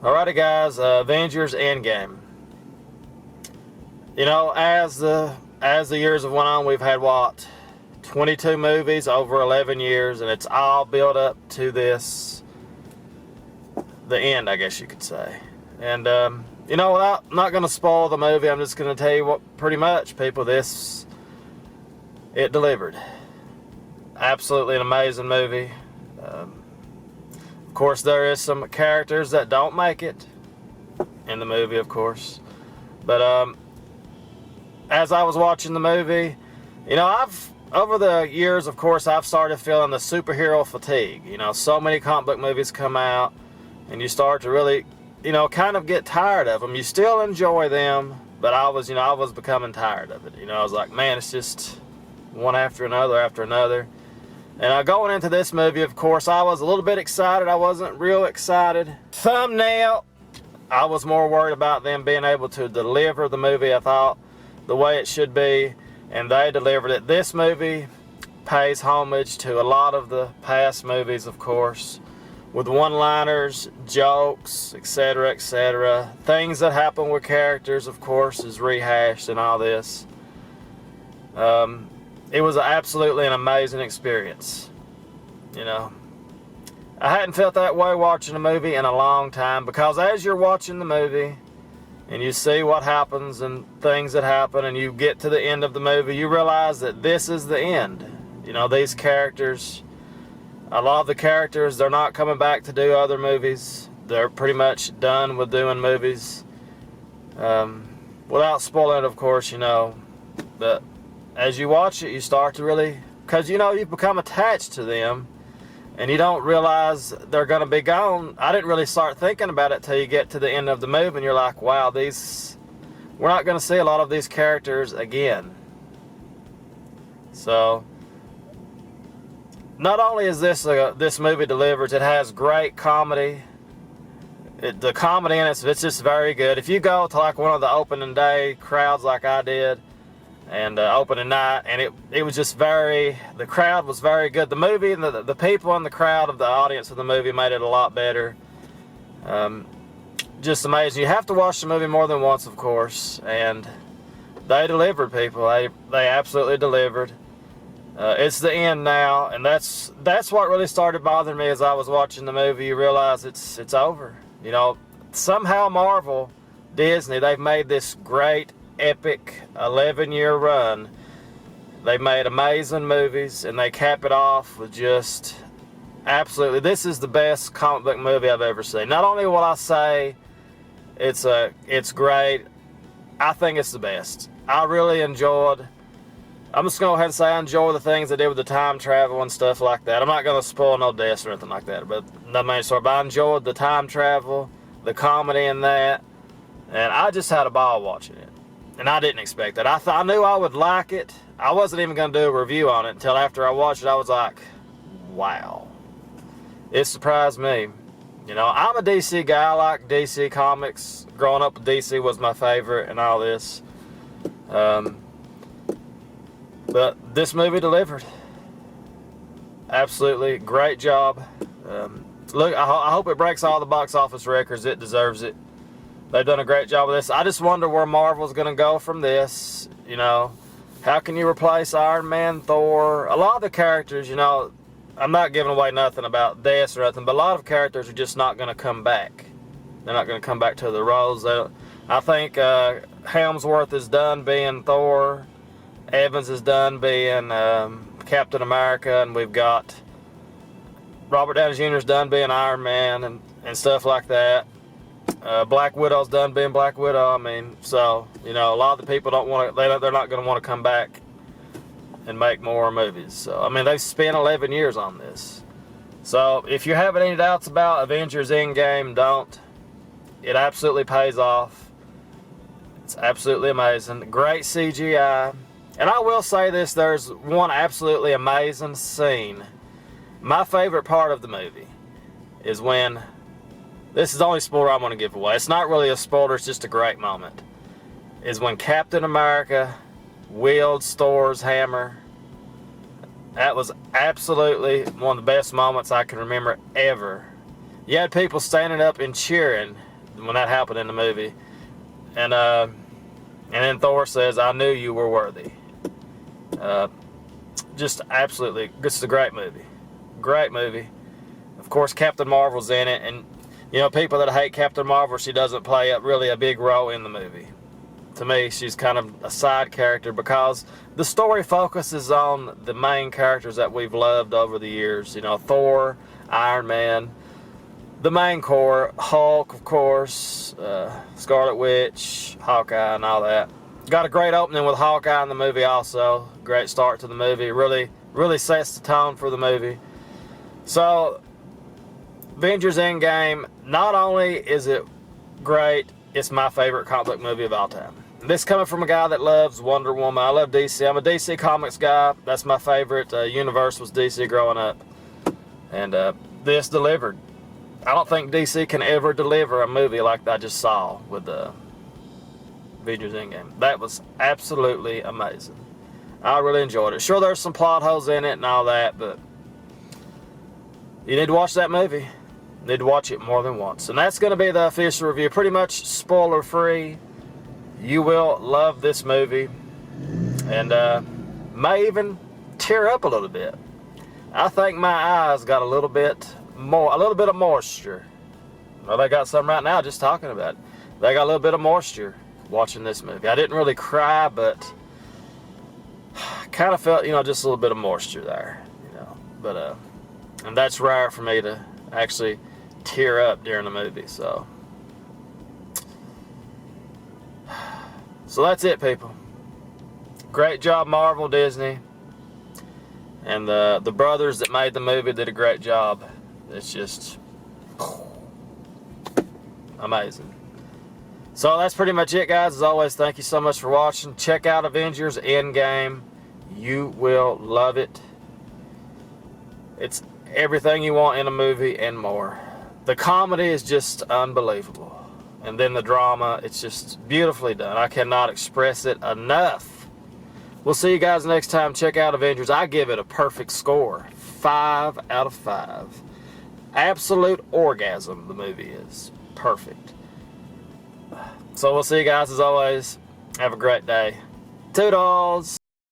Alrighty guys, Avengers Endgame. You know, as the years have went on, we've had what, 22 movies over 11 years, and it's all built up to the end, I guess you could say. And you know, I'm not going to spoil the movie. I'm just going to tell you what, pretty much, people, it delivered. Absolutely an amazing movie. Of course, there is some characters that don't make it in the movie, of course. But as I was watching the movie, you know, over the years, of course, I've started feeling the superhero fatigue. You know, so many comic book movies come out, and you start to really, you know, kind of get tired of them. You still enjoy them, but I was becoming tired of it. You know, I was like, man, it's just one after another. And going into this movie, of course, I was a little bit excited. I wasn't real excited. Thumbnail, I was more worried about them being able to deliver the movie, I thought, the way it should be, and they delivered it. This movie pays homage to a lot of the past movies, of course, with one-liners, jokes, etc., etc. Things that happen with characters, of course, is rehashed and all this. It was absolutely an amazing experience. You know, I hadn't felt that way watching a movie in a long time, because as you're watching the movie and you see what happens and things that happen, and you get to the end of the movie, you realize that this is the end. You know, these characters, a lot of the characters, they're not coming back to do other movies. They're pretty much done with doing movies. Without spoiling it, of course, you know, but as you watch it, you start to really, because, you know, you've become attached to them, and you don't realize they're going to be gone. I didn't really start thinking about it till you get to the end of the movie, and you're like, wow, we're not going to see a lot of these characters again. So, not only is this movie delivered, it has great comedy. The comedy in it's just very good. If you go to like one of the opening day crowds like I did, and opening night, and it was just the crowd was very good. The movie and the people in the crowd of the audience of the movie made it a lot better. Just amazing. You have to watch the movie more than once, of course, and they delivered, people. They absolutely delivered. It's the end now, and that's what really started bothering me as I was watching the movie. You realize it's over. You know, somehow Marvel, Disney, they've made this great, epic 11-year run. They made amazing movies, and they cap it off with just absolutely, this is the best comic book movie I've ever seen. Not only will I say it's great, I think it's the best. I really enjoyed, I'm just going to go ahead and say I enjoy the things they did with the time travel and stuff like that. I'm not going to spoil no deaths or anything like that, but no main story. But I enjoyed the time travel, the comedy in that, and I just had a ball watching it. And I didn't expect that. I knew I would like it. I wasn't even going to do a review on it until after I watched it. I was like, wow. It surprised me. You know, I'm a DC guy. I like DC comics. Growing up with DC was my favorite and all this. But this movie delivered. Absolutely great job. Look, I hope it breaks all the box office records. It deserves it. They've done a great job with this. I just wonder where Marvel's going to go from this. You know, how can you replace Iron Man, Thor? A lot of the characters, you know, I'm not giving away nothing about this or nothing, but a lot of characters are just not going to come back. They're not going to come back to the roles. I think Hemsworth is done being Thor. Evans is done being Captain America. And we've got Robert Downey Jr. is done being Iron Man and stuff like that. Black Widow's done being Black Widow. I mean, so, you know, a lot of the people don't want to, they're not going to want to come back and make more movies. So, I mean, they've spent 11 years on this. So, if you're having any doubts about Avengers Endgame, don't. It absolutely pays off. It's absolutely amazing. Great CGI. And I will say this, there's one absolutely amazing scene. My favorite part of the movie is when, this is the only spoiler I'm going to give away. It's not really a spoiler, it's just a great moment. Is when Captain America wields Thor's hammer. That was absolutely one of the best moments I can remember ever. You had people standing up and cheering when that happened in the movie. And then Thor says, "I knew you were worthy." Just absolutely, this is a great movie. Great movie. Of course, Captain Marvel's in it, and you know, people that hate Captain Marvel, she doesn't play really a big role in the movie. To me, she's kind of a side character because the story focuses on the main characters that we've loved over the years. You know, Thor, Iron Man, the main core, Hulk, of course, Scarlet Witch, Hawkeye, and all that. Got a great opening with Hawkeye in the movie also. Great start to the movie. Really sets the tone for the movie. So, Avengers Endgame, not only is it great, it's my favorite comic book movie of all time. This coming from a guy that loves Wonder Woman. I love DC. I'm a DC Comics guy. That's my favorite universe was DC growing up. And this delivered. I don't think DC can ever deliver a movie like I just saw with Avengers Endgame. That was absolutely amazing. I really enjoyed it. Sure, there's some plot holes in it and all that, but you need to watch that movie. You need to watch it more than once. And that's going to be the official review. Pretty much spoiler free. You will love this movie. And may even tear up a little bit. I think my eyes got a little bit of moisture. Well, they got some right now just talking about it. They got a little bit of moisture watching this movie. I didn't really cry, but kind of felt, you know, just a little bit of moisture there, you know. But and that's rare for me to actually tear up during the movie. So that's it, people. Great job, Marvel, Disney, and the brothers that made the movie did a great job. It's just amazing. So that's pretty much it, guys. As always, thank you so much for watching. Check out Avengers Endgame. You will love it. It's everything you want in a movie and more. The comedy is just unbelievable. And then the drama, it's just beautifully done. I cannot express it enough. We'll see you guys next time. Check out Avengers. I give it a perfect score. 5 out of 5. Absolute orgasm, the movie is. Perfect. So we'll see you guys as always. Have a great day. Toodles!